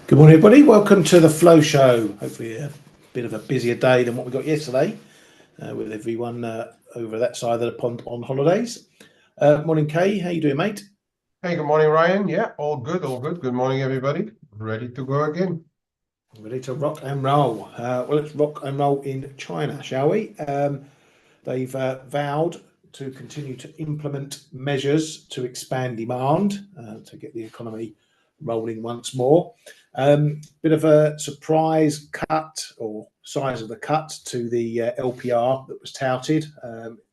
Good morning, everybody. Welcome to the Flow Show. Hopefully a bit of a busier day than what we got yesterday with everyone over that side of the pond on holidays. Morning, Kay. How you doing, mate? Hey, good morning, Ryan. Yeah, all good, all good. Good morning, everybody. Ready to go again. Ready to rock and roll. Well, let's rock and roll in China, shall we? They've vowed to continue to implement measures to expand demand to get the economy rolling once more. Bit of a surprise cut or size of the cut to the LPR that was touted.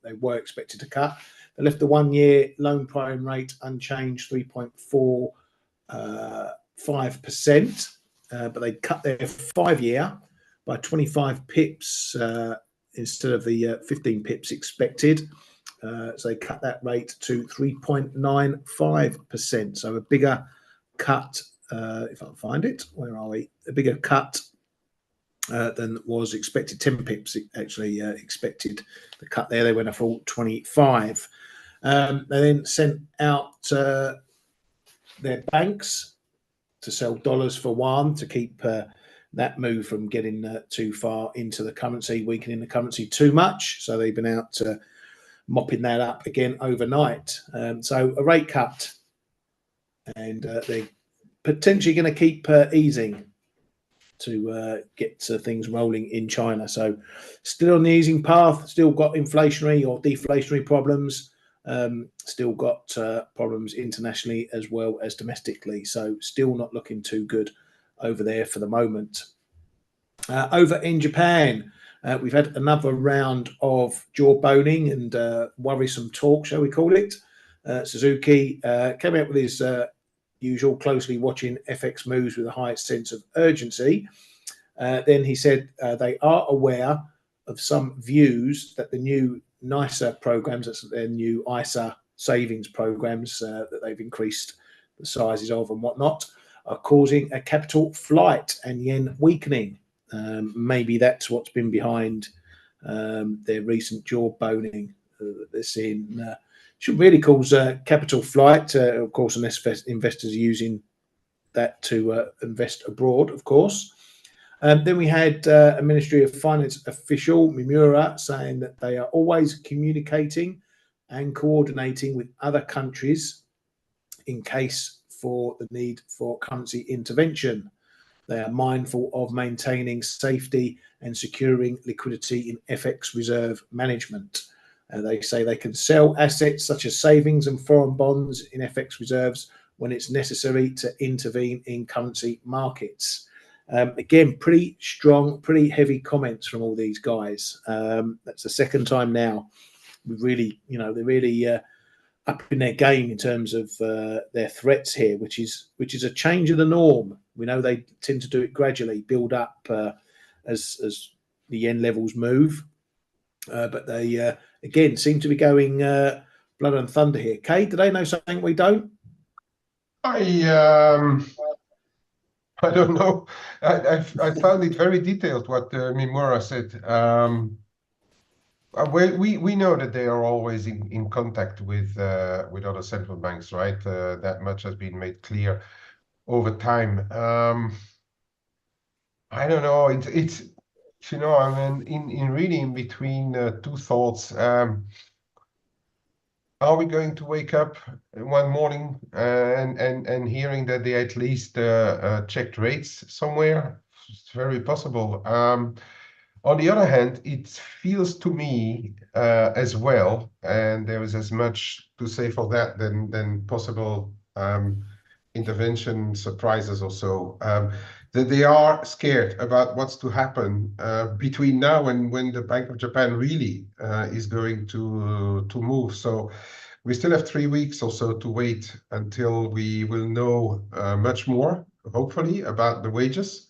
They were expected to cut. They left the 1 year loan prime rate unchanged, 3.45%, but they cut their 5 year by 25 pips instead of the 15 pips expected. So they cut that rate to 3.95%. So a bigger cut. If I can find it, where are we? A bigger cut than was expected. 10 pips actually expected the cut there. They went a full 25. They then sent out their banks to sell dollars for yuan to keep that move from getting too far into the currency, weakening the currency too much. So they've been out mopping that up again overnight. So a rate cut, and they potentially going to keep easing to get things rolling in China. So still on the easing path, still got inflationary or deflationary problems, still got problems internationally as well as domestically. So still not looking too good over there for the moment. Over in Japan, we've had another round of jawboning and worrisome talk, shall we call it. Suzuki came out with his usual closely watching FX moves with a high sense of urgency. Then he said they are aware of some views that the new NISA programs, that's their new ISA savings programs that they've increased the sizes of and whatnot, are causing a capital flight and yen weakening. Maybe that's what's been behind their recent jawboning that they're seeing. Should really cause capital flight, of course, unless investors are using that to invest abroad, of course. Then we had a Ministry of Finance official, Mimura, saying that they are always communicating and coordinating with other countries in case for the need for currency intervention. They are mindful of maintaining safety and securing liquidity in FX reserve management. They say they can sell assets such as savings and foreign bonds in FX reserves when it's necessary to intervene in currency markets. Again, pretty strong, pretty heavy comments from all these guys. That's the second time now. We've really, they're really up in their game in terms of their threats here, which is a change of the norm. We know they tend to do it gradually, build up as the yen levels move. But they, again, seem to be going blood and thunder here. Kay, do they know something we don't? I don't know. I found it very detailed what Mimura said. We know that they are always in contact with other central banks, right? That much has been made clear over time. I don't know. It's I mean, in really in between two thoughts. Are we going to wake up one morning and hearing that they at least checked rates somewhere? It's very possible. On the other hand, it feels to me as well, and there is as much to say for that than possible intervention surprises or so, that they are scared about what's to happen between now and when the Bank of Japan really is going to move. So we still have 3 weeks or so to wait until we will know much more, hopefully, about the wages.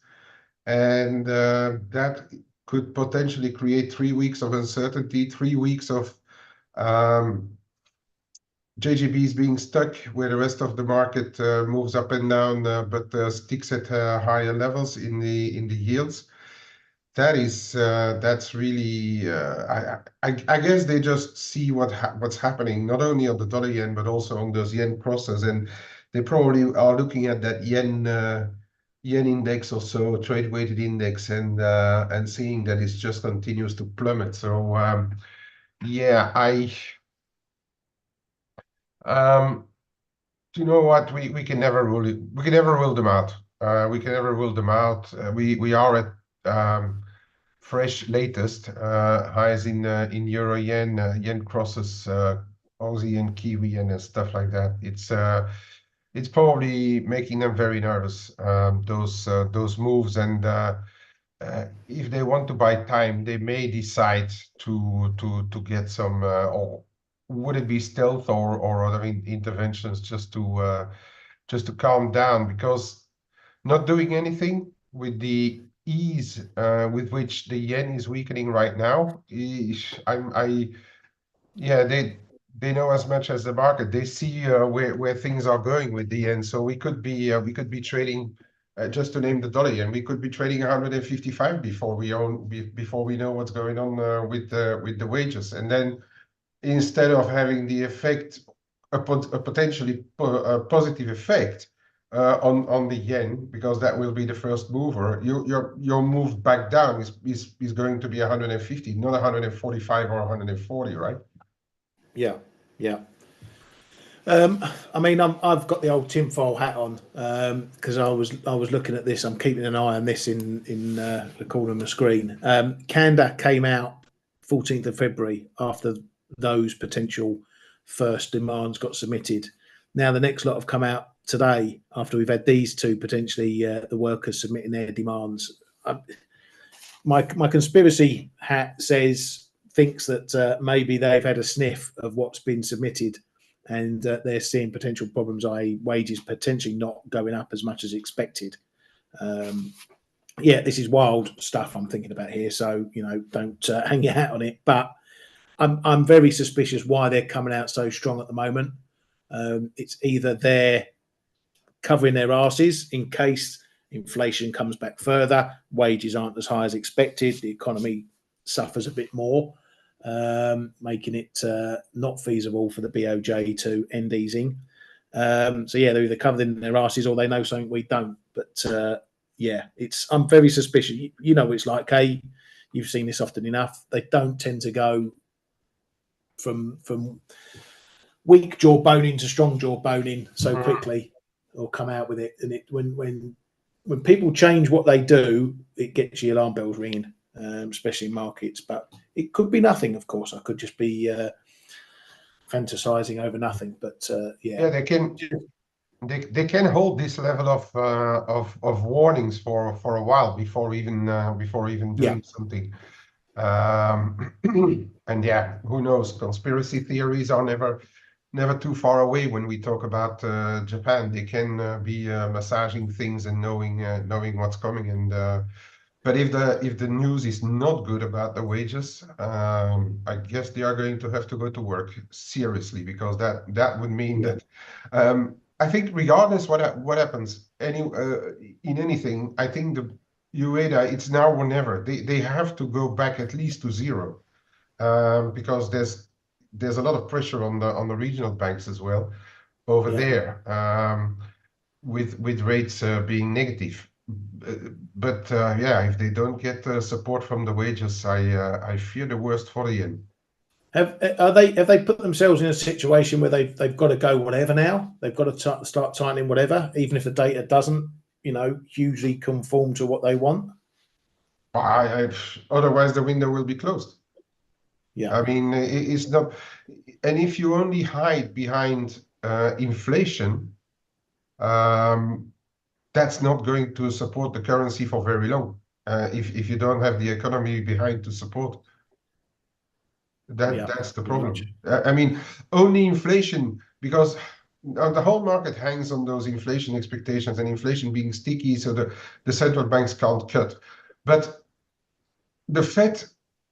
And that could potentially create 3 weeks of uncertainty, 3 weeks of JGBs being stuck where the rest of the market moves up and down, but sticks at higher levels in the yields. That's really I guess they just see what's happening not only on the dollar yen but also on those yen crosses, and they probably are looking at that yen yen index or so, trade weighted index, and seeing that it just continues to plummet. So yeah, um, you know what, we can never rule it. We can never rule them out. We can never rule them out. We are at fresh latest highs in euro yen, yen crosses Aussie and Kiwi and stuff like that. It's probably making them very nervous, those moves. And if they want to buy time, they may decide to get some, or would it be stealth or other interventions just to calm down? Because not doing anything with the ease with which the yen is weakening right now, yeah, they know as much as the market. They see where things are going with the yen. So we could be trading, just to name the dollar yen, we could be trading 155 before we know what's going on with the wages. And then instead of having the effect, a potentially positive effect on the yen, because that will be the first mover, your move back down is going to be 150, not 145 or 140, right? Yeah, yeah. I mean, I've got the old tinfoil hat on because I was looking at this. I'm keeping an eye on this in the corner of the screen. Canada came out 14th of February after those potential first demands got submitted. Now the next lot have come out today after we've had these two potentially the workers submitting their demands. My conspiracy hat thinks that maybe they've had a sniff of what's been submitted and they're seeing potential problems, i.e. wages potentially not going up as much as expected. Yeah, this is wild stuff I'm thinking about here, so don't hang your hat on it. But I'm very suspicious why they're coming out so strong at the moment. It's either they're covering their asses in case inflation comes back further, wages aren't as high as expected, the economy suffers a bit more, making it not feasible for the BOJ to end easing. So yeah, they're either covering their asses or they know something we don't. But yeah, I'm very suspicious. You know what it's like, Kay. You've seen this often enough. They don't tend to go from weak jawboning to strong jawboning so quickly, or come out with it. And when people change what they do, it gets your alarm bells ringing, especially in markets. But it could be nothing, of course. I could just be fantasizing over nothing. But yeah, they can hold this level of warnings for a while before even doing something. And yeah, who knows? Conspiracy theories are never too far away when we talk about Japan. They can be massaging things and knowing what's coming. And but if the news is not good about the wages, I guess they are going to have to go to work seriously, because that would mean that I think regardless what happens in anything, I think the UEDA, it's now or never. They have to go back at least to zero, because there's a lot of pressure on the regional banks as well over there, with rates being negative. But yeah, if they don't get support from the wages, I fear the worst for the yen. Have they put themselves in a situation where they've got to go whatever now? They've got to start tightening whatever, even if the data doesn't, hugely conform to what they want. Otherwise the window will be closed. Yeah, I mean, it's not. And if you only hide behind inflation, that's not going to support the currency for very long. If you don't have the economy behind to support. That's the problem. I mean, only inflation, because the whole market hangs on those inflation expectations and inflation being sticky, so the central banks can't cut. But the Fed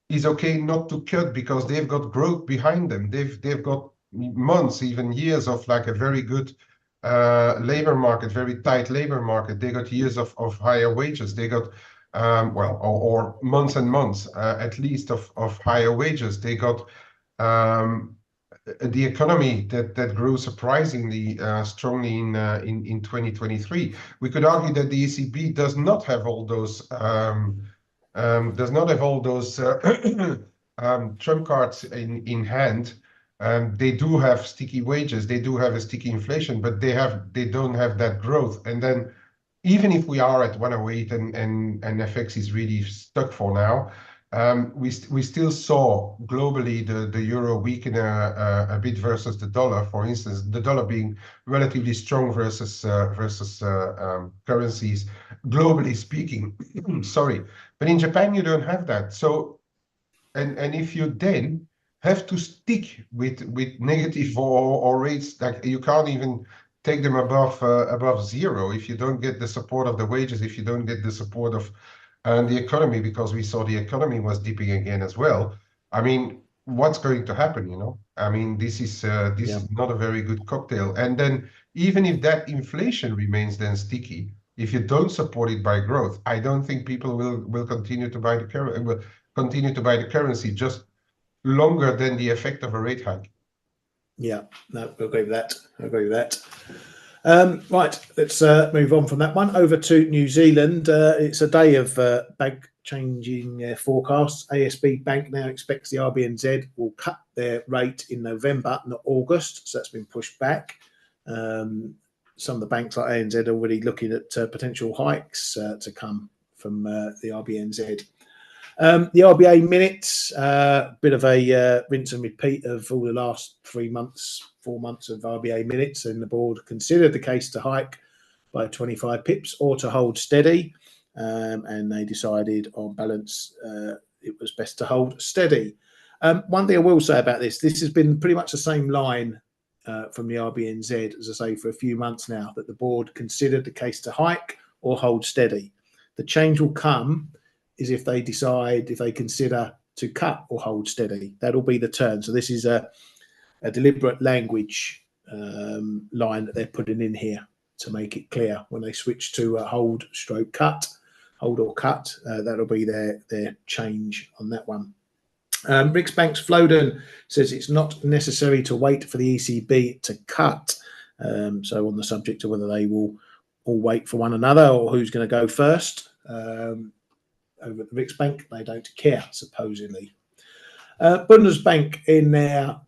is okay not to cut because they've got growth behind them. They've got months, even years of like a very good labor market, very tight labor market. They got years of higher wages. They got or months and months at least of higher wages. They got the economy that grew surprisingly strongly in 2023. We could argue that the ECB does not have all those trump cards in hand. They do have sticky wages, they do have a sticky inflation, but they don't have that growth. And then even if we are at 108 and FX is really stuck for now, we still saw globally the euro weaken a bit versus the dollar. For instance, the dollar being relatively strong versus currencies, globally speaking. Sorry, but in Japan you don't have that. So and if you then have to stick with negative or rates, like you can't even take them above zero if you don't get the support of the wages, if you don't get the support of the economy, because we saw the economy was dipping again as well. I mean, what's going to happen? I mean, this is not a very good cocktail. And then even if that inflation remains then sticky, if you don't support it by growth, I don't think people will continue to buy the currency just longer than the effect of a rate hike. Yeah, no, I agree with that. I agree with that. Right, let's move on from that one over to New Zealand. It's a day of bank changing forecasts. ASB Bank now expects the RBNZ will cut their rate in November, not August, so that's been pushed back. Some of the banks like ANZ are already looking at potential hikes to come from the RBNZ. The RBA minutes, bit of a rinse and repeat of all the last 4 months of RBA minutes, and the board considered the case to hike by 25 pips or to hold steady, and they decided on balance it was best to hold steady. One thing I will say about this has been pretty much the same line from the RBNZ, as I say, for a few months now, that the board considered the case to hike or hold steady. The change will come is if they decide, if they consider to cut or hold steady. That'll be the turn. So this is a deliberate language line that they're putting in here to make it clear when they switch to hold stroke cut, hold or cut. That'll be their change on that one. Riksbank's Floden says it's not necessary to wait for the ECB to cut. So on the subject of whether they will all wait for one another or who's going to go first, over at the Riksbank, they don't care, supposedly. Bundesbank in their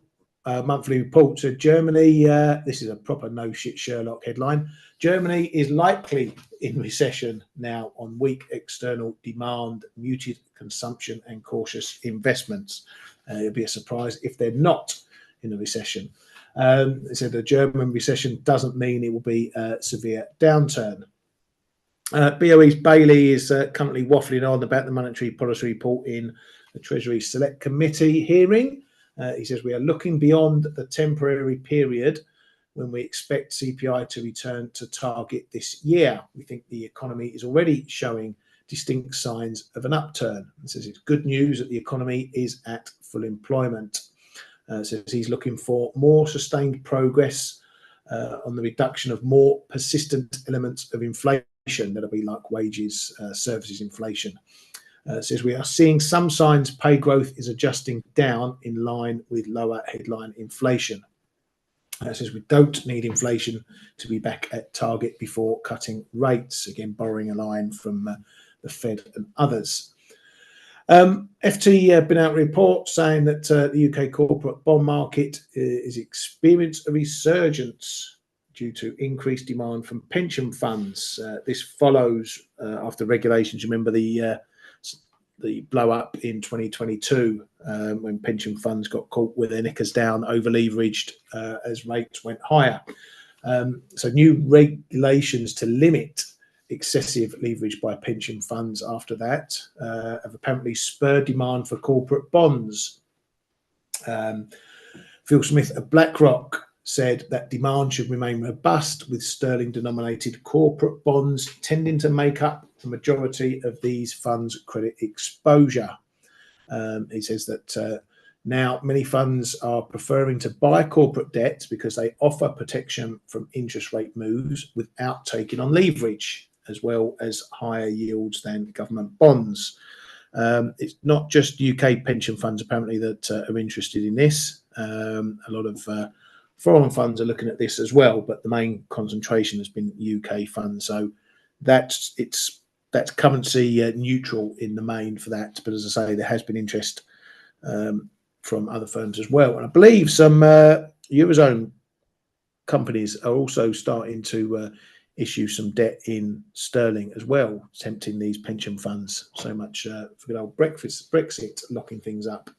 monthly report said Germany, this is a proper no shit Sherlock headline, Germany is likely in recession now on weak external demand, muted consumption and cautious investments. It'll be a surprise if they're not in a recession. They said the German recession doesn't mean it will be a severe downturn. BOE's Bailey is currently waffling on about the monetary policy report in the Treasury Select Committee hearing. He says we are looking beyond the temporary period when we expect CPI to return to target this year. We think the economy is already showing distinct signs of an upturn. He says it's good news that the economy is at full employment. Says he's looking for more sustained progress on the reduction of more persistent elements of inflation. That'll be like wages, services inflation. Says we are seeing some signs pay growth is adjusting down in line with lower headline inflation. Says we don't need inflation to be back at target before cutting rates. Again, borrowing a line from the Fed and others. FT been out a report saying that the UK corporate bond market is experiencing a resurgence due to increased demand from pension funds. This follows after regulations. Remember the blow up in 2022 when pension funds got caught with their knickers down, over leveraged as rates went higher. So new regulations to limit excessive leverage by pension funds after that have apparently spurred demand for corporate bonds. Phil Smith of BlackRock said that demand should remain robust, with sterling-denominated corporate bonds tending to make up the majority of these funds' credit exposure. He says that now many funds are preferring to buy corporate debt because they offer protection from interest rate moves without taking on leverage, as well as higher yields than government bonds. It's not just UK pension funds apparently that are interested in this. A lot of foreign funds are looking at this as well, but the main concentration has been UK funds. So that's currency neutral in the main for that. But as I say, there has been interest from other firms as well, and I believe some Eurozone companies are also starting to issue some debt in sterling as well, tempting these pension funds. So much for good old Brexit locking things up.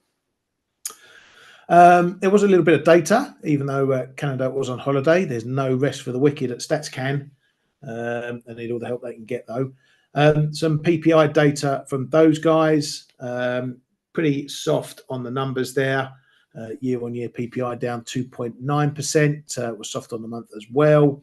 There was a little bit of data, even though Canada was on holiday. There's no rest for the wicked at StatsCan. They need all the help they can get, though. Some PPI data from those guys. Pretty soft on the numbers there. Year-on-year PPI down 2.9%. Was soft on the month as well.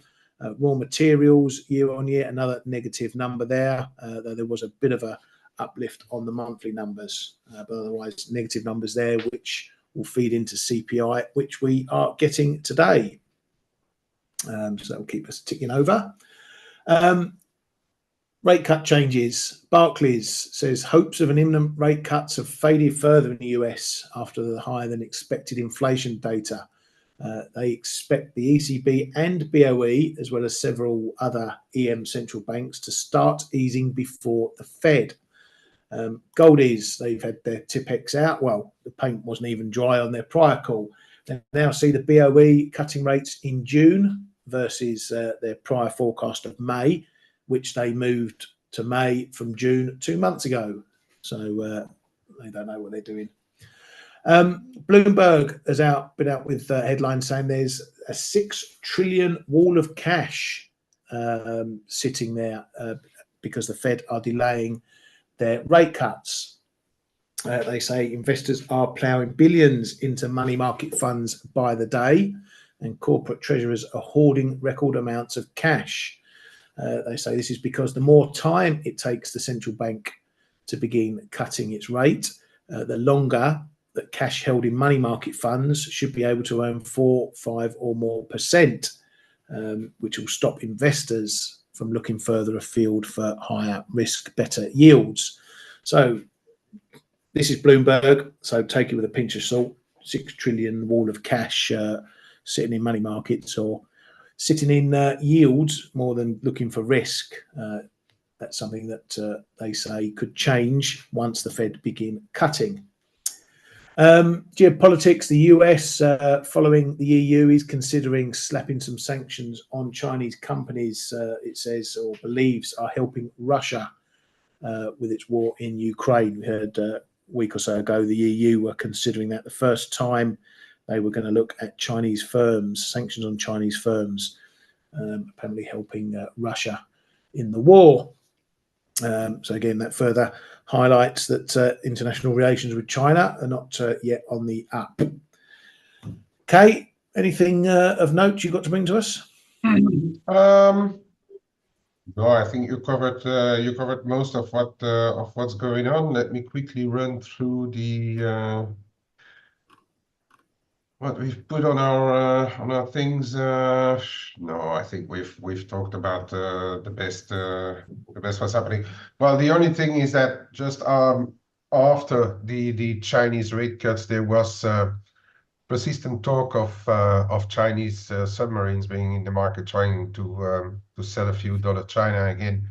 Raw materials year-on-year, another negative number there. Though there was a bit of a uplift on the monthly numbers, but otherwise negative numbers there, which will feed into CPI, which we are getting today. So that will keep us ticking over. Rate cut changes. Barclays says hopes of an imminent rate cuts have faded further in the US after the higher than expected inflation data. They expect the ECB and BOE, as well as several other EM central banks, to start easing before the Fed. Goldies, they've had their Tipex out. Well, the paint wasn't even dry on their prior call. They now see the BOE cutting rates in June versus their prior forecast of May, which they moved to May from June 2 months ago. So they don't know what they're doing. Bloomberg has been out with headlines saying there's a 6 trillion wall of cash sitting there because the Fed are delaying their rate cuts. They say investors are ploughing billions into money market funds by the day, and corporate treasurers are hoarding record amounts of cash. They say this is because the more time it takes the central bank to begin cutting its rate, the longer that cash held in money market funds should be able to earn 4, 5 or more %, which will stop investors from looking further afield for higher risk, better yields. So this is Bloomberg, so take it with a pinch of salt. 6 trillion wall of cash sitting in money markets or sitting in yields more than looking for risk. That's something that they say could change once the Fed begin cutting. Geopolitics, the US, following the EU, is considering slapping some sanctions on Chinese companies, it says, or believes, are helping Russia with its war in Ukraine. We heard a week or so ago the EU were considering that the first time they were going to look at Chinese firms, sanctions on Chinese firms, apparently helping Russia in the war. So again, that further highlights that international relations with China are not yet on the up. Okay, anything of note you got to bring to us? No, I think you covered most of what's going on. Let me quickly run through the what we've put on our things. No, I think we've talked about the best what's happening. Well, the only thing is that just after the Chinese rate cuts, there was persistent talk of Chinese submarines being in the market, trying to sell a few $1 China again.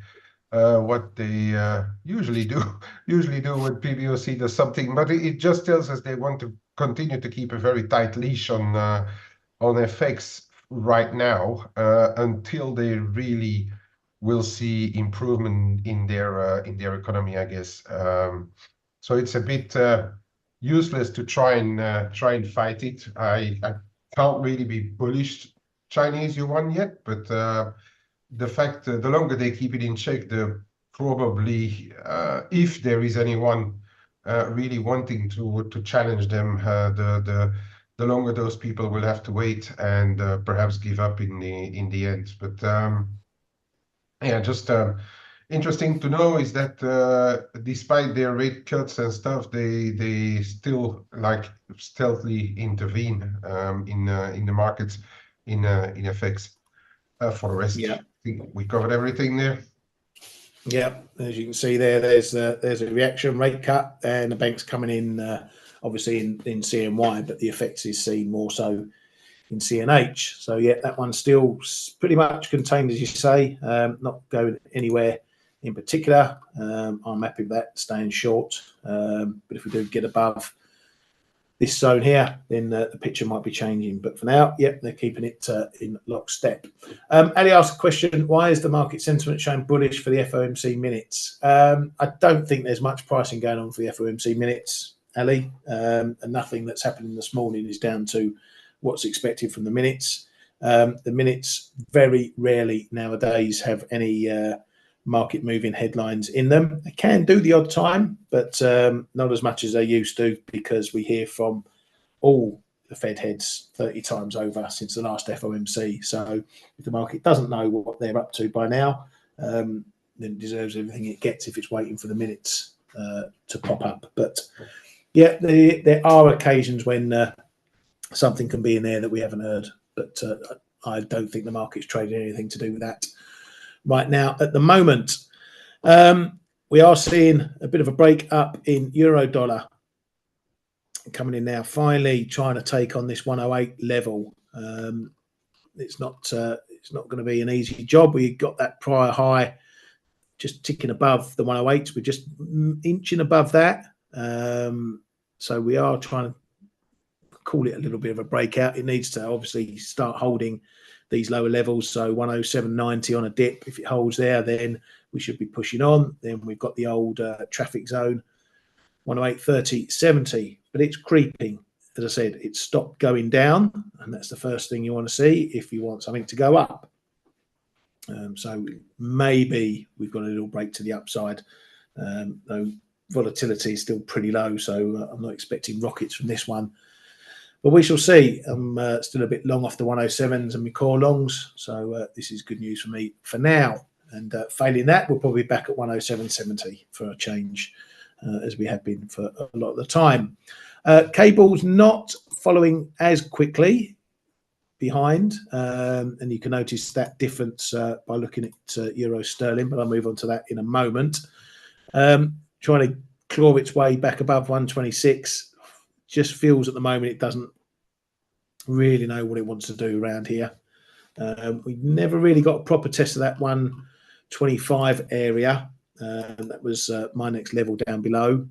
What they usually do when PBOC does something, but it just tells us they want to continue to keep a very tight leash on FX right now until they really will see improvement in their economy, I guess. So it's a bit useless to try and fight it. I can't really be bullish Chinese yuan yet, but the fact the longer they keep it in check, the probably if there is anyone really wanting to challenge them, the longer those people will have to wait and perhaps give up in the end. But yeah, just interesting to know is that despite their rate cuts and stuff, they still like stealthily intervene in the markets in FX. For the rest, Yeah, I think we covered everything there. Yeah, as you can see there's a reaction rate cut, and the bank's coming in obviously in CNY, but the effects is seen more so in CNH. So yeah, that one's still pretty much contained, as you say, not going anywhere in particular. I'm happy with that, staying short. But if we do get above this zone here, then the picture might be changing. But for now, yep, they're keeping it in lockstep. Ali asked a question: why is the market sentiment showing bullish for the FOMC minutes? I don't think there's much pricing going on for the FOMC minutes, Ali, and nothing that's happening this morning is down to what's expected from the minutes. The minutes very rarely nowadays have any market moving headlines in them. They can do the odd time, but not as much as they used to, because we hear from all the Fed heads 30 times over since the last FOMC. So if the market doesn't know what they're up to by now, then it deserves everything it gets if it's waiting for the minutes to pop up. But yeah, there are occasions when something can be in there that we haven't heard, but I don't think the market's trading anything to do with that right now at the moment. We are seeing a bit of a break up in euro dollar coming in now, finally trying to take on this 108 level. It's not going to be an easy job. We got that prior high just ticking above the 108s. We're just inching above that. So we are trying to call it a little bit of a breakout. It needs to obviously start holding these lower levels. So 107.90 on a dip. If it holds there, then we should be pushing on. Then we've got the old traffic zone, 108.30.70, but it's creeping. As I said, it's stopped going down, and that's the first thing you want to see if you want something to go up. So maybe we've got a little break to the upside, though volatility is still pretty low, so I'm not expecting rockets from this one. But we shall see. I'm still a bit long off the 107s and my core longs, so this is good news for me for now. And failing that, we'll probably be back at 107.70 for a change, as we have been for a lot of the time. Cables not following as quickly behind, and you can notice that difference by looking at euro sterling, but I'll move on to that in a moment. Trying to claw its way back above 126. Just feels at the moment it doesn't really know what it wants to do around here. We never really got a proper test of that 125 area. That was my next level down below,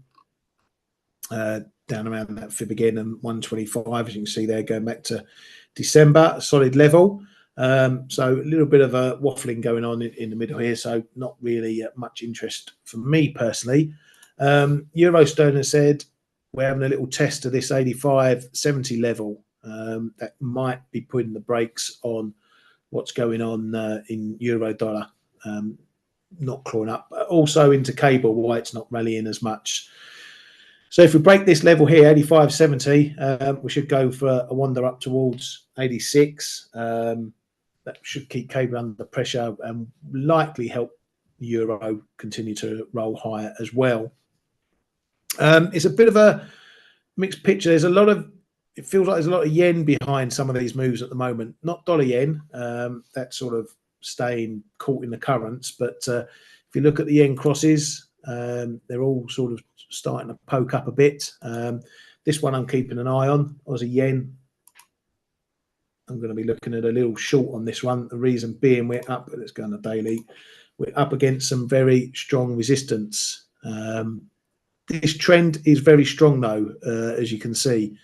down around that fib again, and 125, as you can see there, going back to December, a solid level. So a little bit of a waffling going on in the middle here, so not really much interest for me personally. Euro sterling said we're having a little test of this 85.70 level. That might be putting the brakes on what's going on in euro dollar, not clawing up. Also into cable, why it's not rallying as much. So if we break this level here, 85.70, we should go for a wander up towards 86. That should keep cable under pressure and likely help the euro continue to roll higher as well. It's a bit of a mixed picture. There's a lot of, it feels like there's a lot of yen behind some of these moves at the moment. Not dollar yen, that's sort of staying caught in the currents. But if you look at the yen crosses, they're all sort of starting to poke up a bit. This one I'm keeping an eye on. Aussie yen, I'm going to be looking at a little short on this one. The reason being we're up, let's go on the daily, we're up against some very strong resistance. This trend is very strong though, as you can see.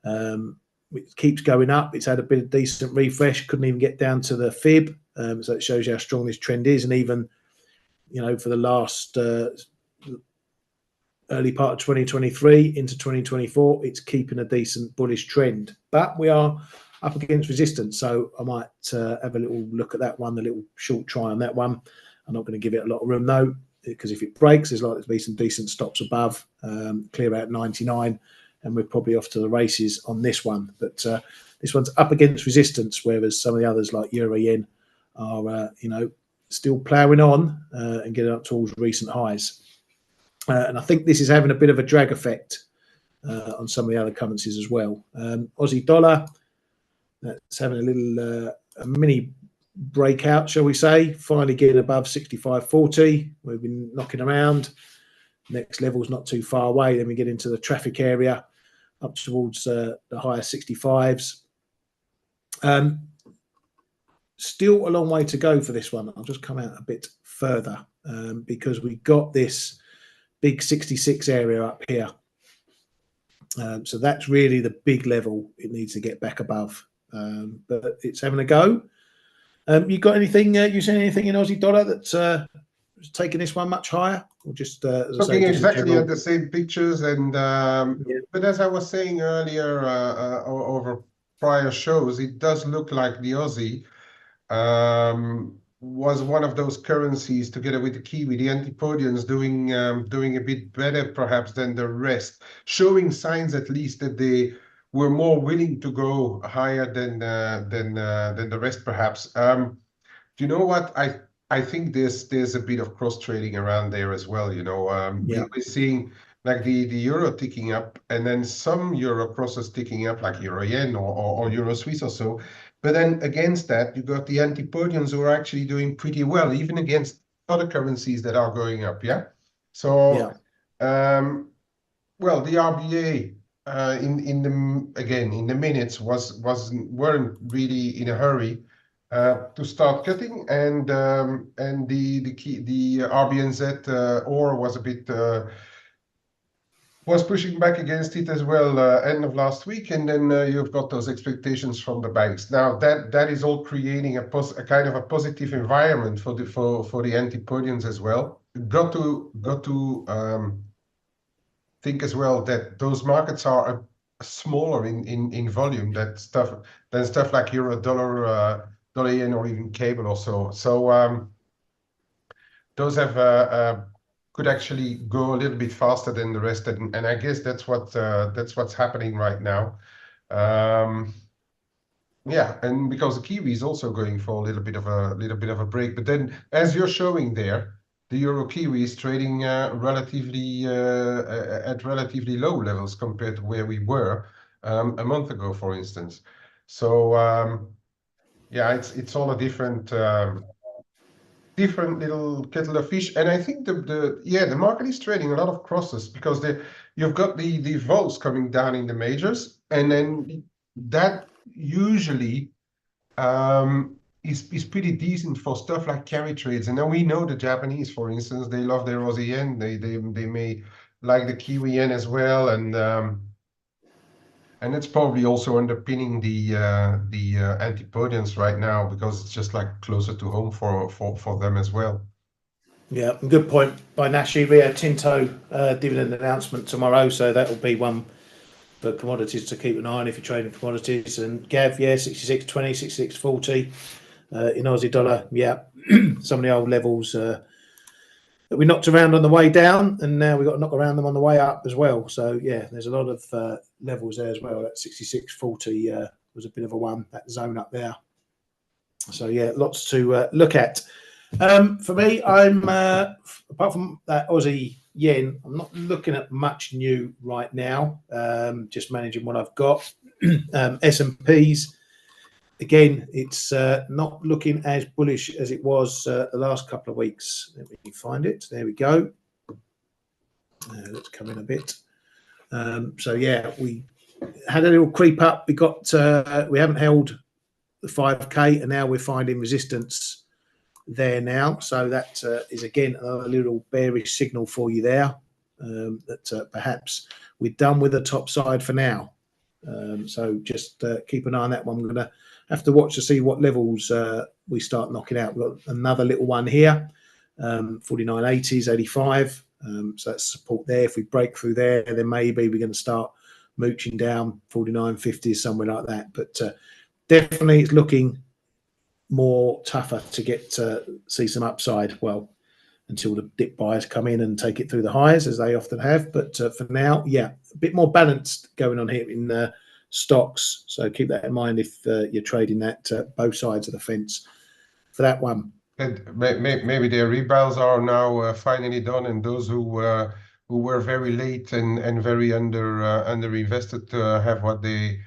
It keeps going up. It's had a bit of decent refresh, couldn't even get down to the fib. So it shows you how strong this trend is. And even, you know, for the last early part of 2023 into 2024, it's keeping a decent bullish trend. But we are up against resistance. So I might have a little look at that one, a little short try on that one. I'm not going to give it a lot of room though, because if it breaks, there's likely to be some decent stops above, clear out 99, and we're probably off to the races on this one. But this one's up against resistance, whereas some of the others like euro yen are, you know, still ploughing on and getting up towards recent highs. And I think this is having a bit of a drag effect on some of the other currencies as well. Aussie dollar, that's having a little a mini breakout, shall we say, finally getting above 65.40. We've been knocking around. Next level's not too far away. Then we get into the traffic area. up towards the higher 65s. Still a long way to go for this one. I'll just come out a bit further because we got this big 66 area up here. So that's really the big level it needs to get back above. But it's having a go. You got anything? You seen anything in Aussie dollar that's taking this one much higher, or just as I say, Looking just exactly at the same pictures, and yeah. but as I was saying earlier over prior shows, it does look like the Aussie was one of those currencies, together with the Kiwi, the Antipodians, doing a bit better perhaps than the rest, showing signs at least that they were more willing to go higher than the rest perhaps. Do you know what? I think there's a bit of cross trading around there as well. You know, Yeah. we're seeing like the euro ticking up, and then some euro crosses ticking up, like euro yen or euro Swiss or so. But then against that, you got the Antipodians who are actually doing pretty well, even against other currencies that are going up. Yeah. So, well, the RBA in the minutes weren't really in a hurry to start cutting, and the RBNZ or was a bit was pushing back against it as well end of last week, and then you've got those expectations from the banks. Now that is all creating a kind of a positive environment for the Antipodians as well. Got to think as well that those markets are smaller in volume than stuff like euro, dollar, dollar yen, or even cable or so. So those have could actually go a little bit faster than the rest, and I guess that's what's happening right now. Yeah, and because the Kiwi is also going for a little bit of a break, but then as you're showing there, the Euro Kiwi is trading relatively at relatively low levels compared to where we were a month ago, for instance. So yeah, it's all a different little kettle of fish, and I think the market is trading a lot of crosses because you've got the vols coming down in the majors, and then that usually is pretty decent for stuff like carry trades. And then we know the Japanese, for instance, they love their Aussie yen. They may like the Kiwi yen as well, and it's probably also underpinning the Antipodians right now because it's just like closer to home for them as well. Yeah, good point by Nashi. We have Tinto dividend announcement tomorrow, so that will be one for commodities to keep an eye on if you're trading commodities. And Gav, yeah, 66.20, 66.40 in Aussie dollar. Yeah, some of the old levels that we knocked around on the way down, and now we've got to knock around them on the way up as well. So yeah, there's a lot of levels there as well. That 66.40 was a bit of a one, that zone up there. So yeah, lots to look at. For me, I'm apart from that Aussie yen, I'm not looking at much new right now. Just managing what I've got. S&Ps, again, it's not looking as bullish as it was the last couple of weeks. Let me find it. There we go. Let's come in a bit. So yeah, we had a little creep up. We got we haven't held the 5K, and now we're finding resistance there now. So that is again a little bearish signal for you there, that perhaps we're done with the top side for now. So just keep an eye on that one. I'm going to have to watch to see what levels we start knocking out. We've got another little one here, 49.80s, 85. So that's support there. If we break through there, then maybe we're going to start mooching down 49.50s, somewhere like that. But definitely it's looking more tougher to get see some upside, well, until the dip buyers come in and take it through the highs, as they often have. But for now, yeah, a bit more balanced going on here in stocks. So keep that in mind if you're trading that both sides of the fence for that one. And maybe their rebounds are now finally done, and those who were very late and very under invested have what they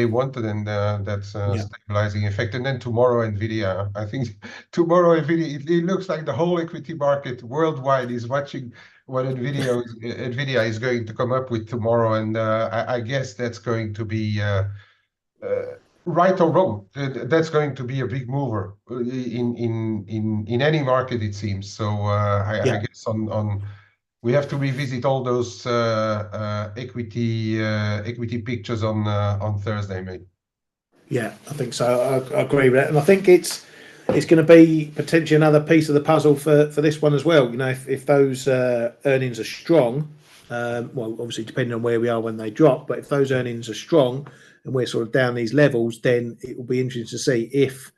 wanted, and that's stabilizing effect. And then tomorrow, Nvidia. I think tomorrow, Nvidia. It looks like the whole equity market worldwide is watching what Nvidia is going to come up with tomorrow, and I guess that's going to be right or wrong. That's going to be a big mover in any market, it seems. So Yeah. I guess on we have to revisit all those equity pictures on Thursday, mate. Yeah, I think so. I agree with that, and I think it's going to be potentially another piece of the puzzle for this one as well. You know, if those earnings are strong, well, obviously depending on where we are when they drop, but if those earnings are strong and we're sort of down these levels, then it will be interesting to see if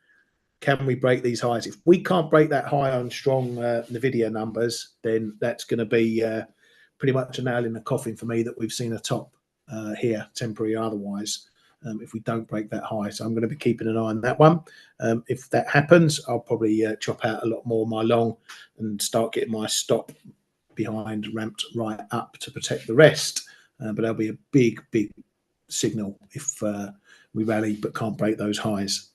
can we break these highs. If we can't break that high on strong Nvidia numbers, then that's going to be pretty much a nail in the coffin for me that we've seen a top here, temporary or otherwise. If we don't break that high. So I'm going to be keeping an eye on that one. If that happens, I'll probably chop out a lot more of my long and start getting my stop behind ramped right up to protect the rest. But there'll be a big signal if we rally but can't break those highs.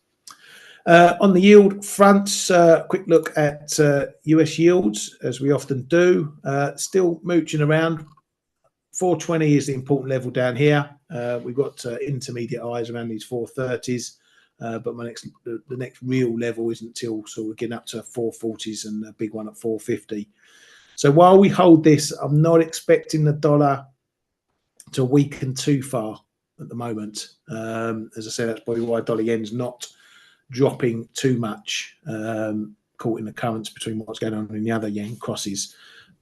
On the yield front, quick look at US yields, as we often do. Still mooching around. 420 is the important level down here. We've got intermediate highs around these 430s, but the next real level isn't until sort of getting up to 440s and a big one at 450. So while we hold this, I'm not expecting the dollar to weaken too far at the moment. As I said, that's probably why dollar yen's not dropping too much, caught in the currents between what's going on in the other yen crosses.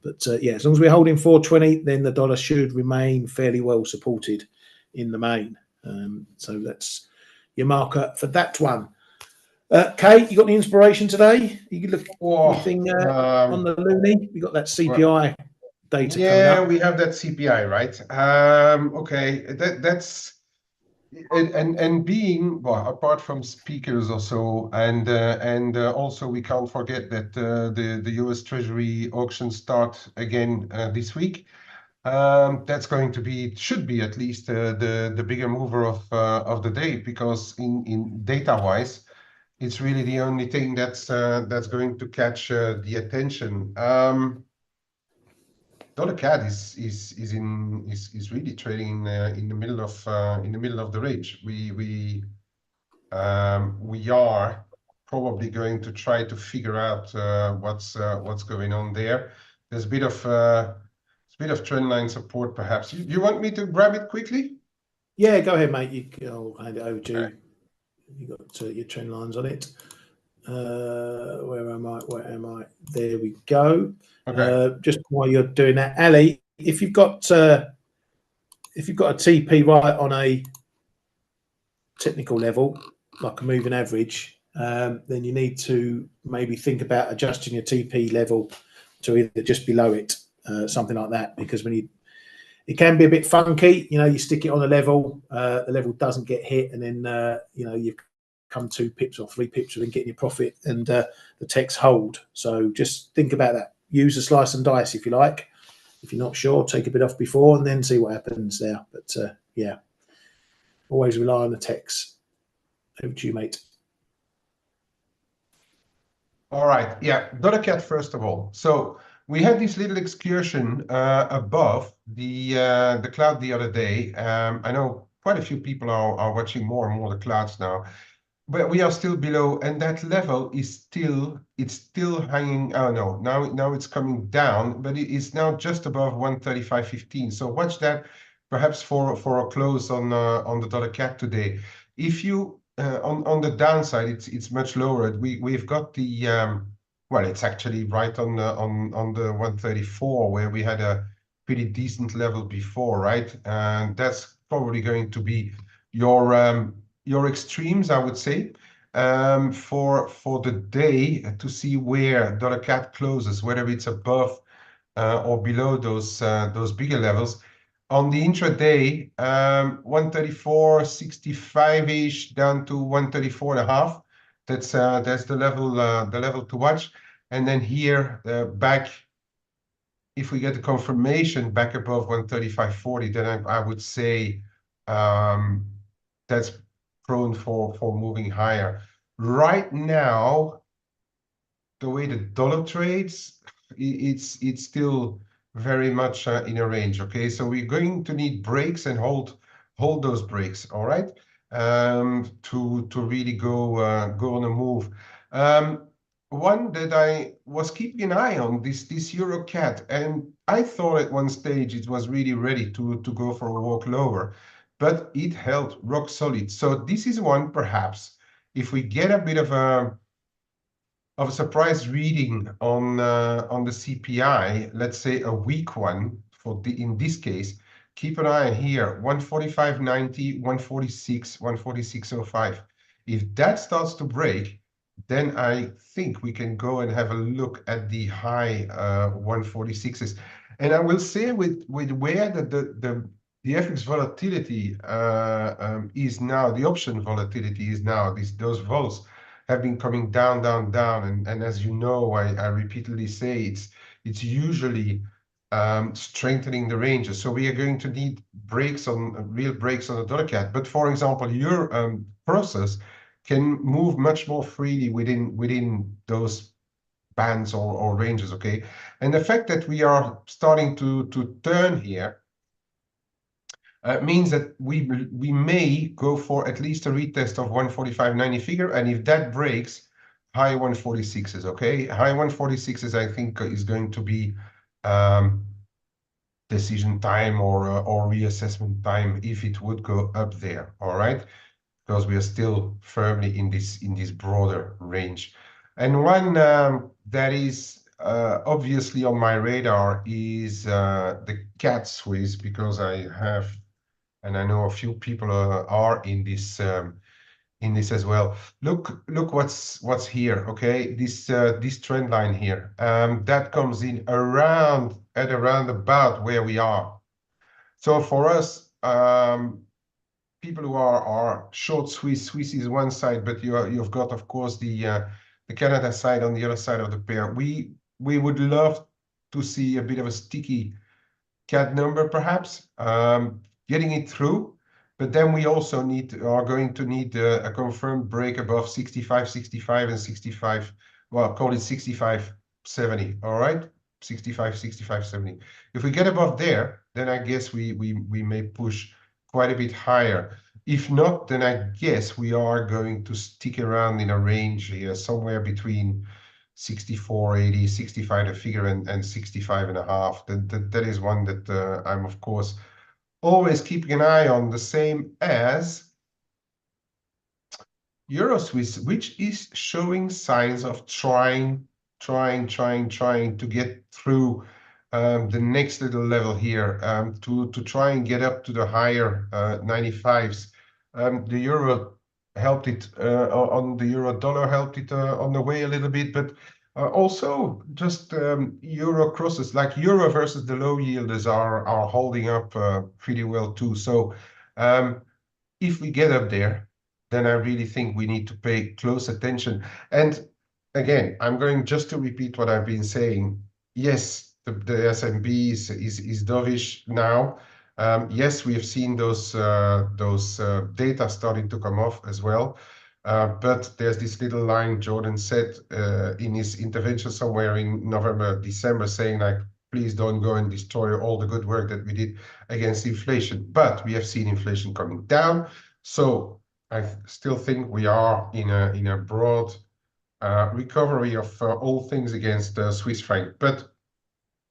But yeah, as long as we're holding 420, then the dollar should remain fairly well supported in the main. So that's your marker for that one. Kate, you got any inspiration today? You could look anything on the loonie? We got that CPI data coming up. Yeah, we have that CPI, right? Okay, that's and being well, apart from speakers also, and also we can't forget that the U.S. Treasury auctions start again this week. That's going to be should be at least the bigger mover of the day, because in data wise, it's really the only thing that's going to catch the attention. Dollar CAD is really trading in the middle of the range. We are probably going to try to figure out what's going on there. There's a bit of trend line support, perhaps. You want me to grab it quickly? Yeah, go ahead, mate. I'll hand it over to you. You got your trend lines on it. Where am I? There we go. Okay. Just while you're doing that, Ali, if you've got a TP right on a technical level, like a moving average, then you need to maybe think about adjusting your TP level to either just below it, something like that, because it can be a bit funky. You know, you stick it on a level, the level doesn't get hit, and then you've come 2 pips or 3 pips within getting your profit, and the techs hold. So just think about that. Use a slice and dice if you like. If you're not sure, take a bit off before and then see what happens there. But yeah, always rely on the techs. Over to you, mate. All right. Yeah, dollar CAD first of all. So we had this little excursion above the cloud the other day. I know quite a few people are watching more and more the clouds now, but we are still below, and that level is still hanging. Oh no, now it's coming down, but it is now just above 135.15. So watch that, perhaps for a close on the dollar CAD today. If you on the downside, it's much lower. We've got the well, it's actually right on the 134, where we had a pretty decent level before, right? And that's probably going to be your extremes, I would say, for the day, to see where dollar CAD closes, whether it's above or below those bigger levels. On the intraday, 134.65-ish down to 134.5. That's the level to watch. And then here back, if we get the confirmation back above 135.40, then I would say that's prone for moving higher. Right now, the way the dollar trades, it's still very much in a range. Okay, so we're going to need breaks and hold those breaks. All right, to really go on a move. One that I was keeping an eye on, this Euro cat, and I thought at one stage it was really ready to go for a walk lower, but it held rock solid. So this is one, perhaps if we get a bit of a surprise reading on the CPI, let's say a weak one for in this case, keep an eye here, 145.90, 146, 146.05. If that starts to break, then I think we can go and have a look at the high 146s. And I will say with where the FX volatility is now, the option volatility is now, those vols have been coming down, down, down. And as you know, I repeatedly say it's usually strengthening the ranges. So we are going to need breaks on real breaks on the dollar cat. But for example, your process can move much more freely within those bands or ranges. Okay, and the fact that we are starting to turn here means that we may go for at least a retest of 145.90 figure, and if that breaks, high 146s. Okay, high 146s I think is going to be decision time or reassessment time if it would go up there. All right, because we are still firmly in this broader range. And one that is obviously on my radar is the cat Swiss, because I have, and I know a few people are in this as well. Look what's here. Okay, this trend line here, that comes in around about where we are. So for us, people who are short Swiss is one side, but you've got, of course, the Canada side on the other side of the pair. We would love to see a bit of a sticky CAD number, perhaps, getting it through. But then we also are going to need a confirmed break above 65, 65, and 65. Well, call it 65, 70. All right, 65, 65, 70. If we get above there, then I guess we may push quite a bit higher. If not, then I guess we are going to stick around in a range here, somewhere between 64.80, 65 the figure, and 65 and a half. That is one that I'm, of course, always keeping an eye on, the same as Euro Swiss, which is showing signs of trying to get through the next little level here, to try and get up to the higher 95s. The euro helped it on the euro dollar, helped it on the way a little bit, but also just euro crosses, like euro versus the low yielders are holding up pretty well too. So if we get up there, then I really think we need to pay close attention. And again, I'm going just to repeat what I've been saying. Yes, the S&P is dovish now. Yes, we have seen those data starting to come off as well. But there's this little line Jordan said in his intervention somewhere in November, December, saying like, please don't go and destroy all the good work that we did against inflation. But we have seen inflation coming down. So I still think we are in a broad recovery of all things against Swiss franc. But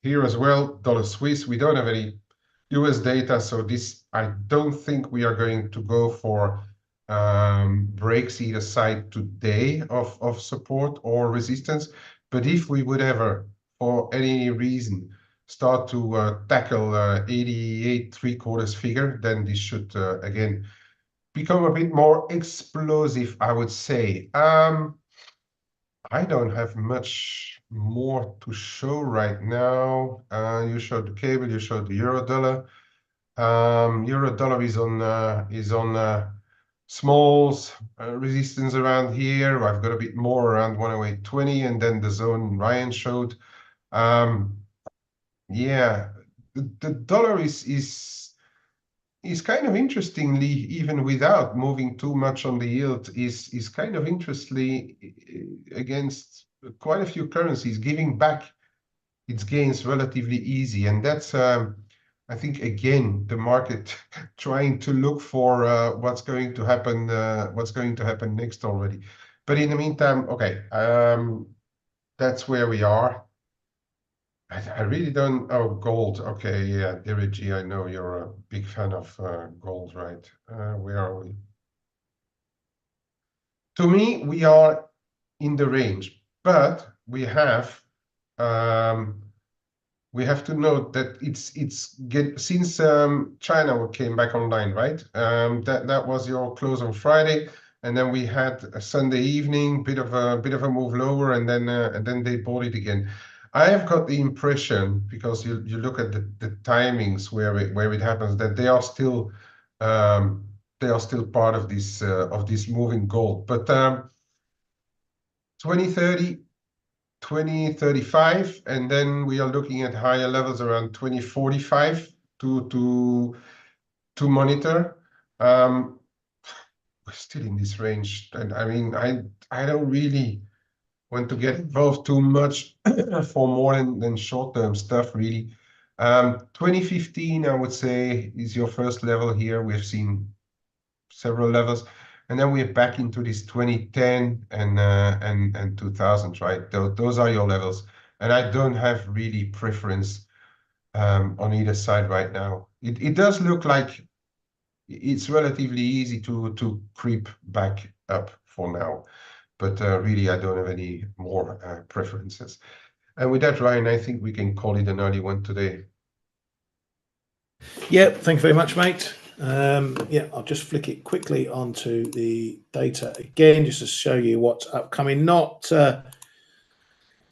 here as well, dollar Swiss, we don't have any US data, so this, I don't think we are going to go for breaks either side today of support or resistance. But if we would ever, for any reason, start to tackle 88 3/4 figure, then this should again become a bit more explosive, I would say. I don't have much more to show right now. You showed the cable, you showed the euro dollar. Euro dollar is on smalls, resistance around here. I've got a bit more around 108.20, and then the zone Ryan showed. Yeah, the dollar is kind of interestingly, even without moving too much on the yield, is kind of interestingly against quite a few currencies, giving back its gains relatively easy, and that's I think again the market trying to look for what's going to happen next already. But in the meantime, okay, that's where we are. I really don't. Oh, gold. Okay, yeah, Dirigi, I know you're a big fan of gold, right? Where are we? To me, we are in the range, but we have to note that since China came back online, right? That was your close on Friday, and then we had a Sunday evening, bit of a move lower, and then they bought it again. I have got the impression, because you look at the timings where it happens, that they are still part of this moving gold. But 2030. 2035, and then we are looking at higher levels around 2045 to monitor. We're still in this range, and I mean, I don't really want to get involved too much for more than short-term stuff, really. 2015, I would say, is your first level here. We've seen several levels, and then we're back into this 2010 and 2000, right? Those are your levels, and I don't have really preference on either side right now. It does look like it's relatively easy to creep back up for now, but really I don't have any more preferences. And with that, Ryan, I think we can call it an early one today. Yep, thank you very much, mate. Yeah, I'll just flick it quickly onto the data again, just to show you what's upcoming. Not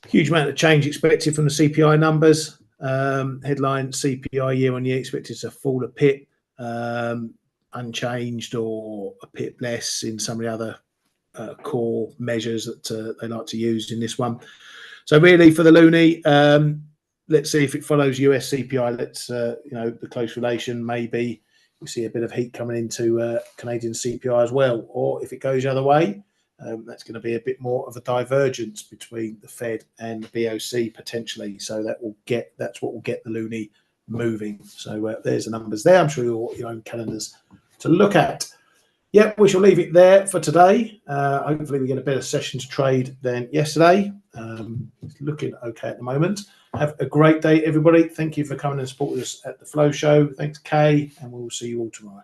huge amount of change expected from the CPI numbers. Headline CPI year on year expected to fall a pip, unchanged or a pip less in some of the other core measures that they like to use in this one. So really for the loonie, let's see if it follows US CPI. Let's, the close relation, maybe we see a bit of heat coming into Canadian CPI as well. Or if it goes the other way, that's going to be a bit more of a divergence between the Fed and the BOC potentially. So that's what will get the loonie moving. So there's the numbers there. I'm sure your own calendars to look at. Yeah, we shall leave it there for today. Hopefully we get a better session to trade than yesterday. It's looking okay at the moment. Have a great day, everybody. Thank you for coming and supporting us at the Flow Show. Thanks, Kay, and we'll see you all tomorrow.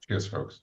Cheers, folks.